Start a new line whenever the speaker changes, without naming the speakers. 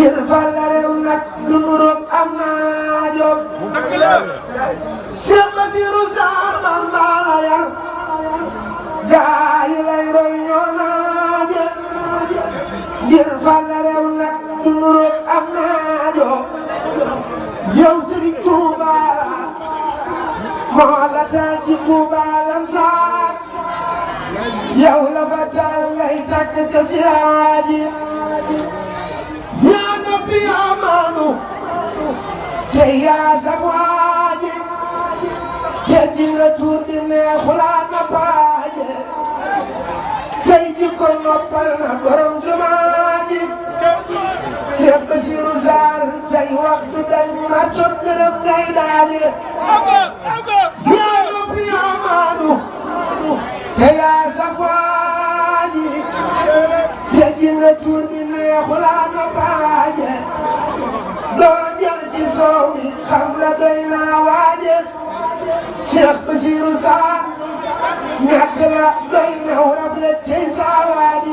ngir fal la réew nag du nuroog am naa jóg Cheikh Bassirou Sarr Bamba la yar gaa yi lay roy ñoo naaje ngir fal la réew nag du nuroog am naa jóg yow Sëriñ Tuuba moo la taal ci Tuuba Lansar yow la fa taal ngay tàkk ca siraaji yaa noppi yaa maanu te yaa saf waaji te nga tuur di neexulaa na paaje say jikko noppal na borom jumaaji Cheikh Bassirou Sarr say waxtu dañ martob ngërëm ngay daaje yaa noppi yaa maanu te yaa saf waaji te nga tuur di neexulaa na paaje doo jël ci soow mi xam la doy naa waaje Cheikh Bassirou Sarr ñàkk la doy na rab la cey saa waaji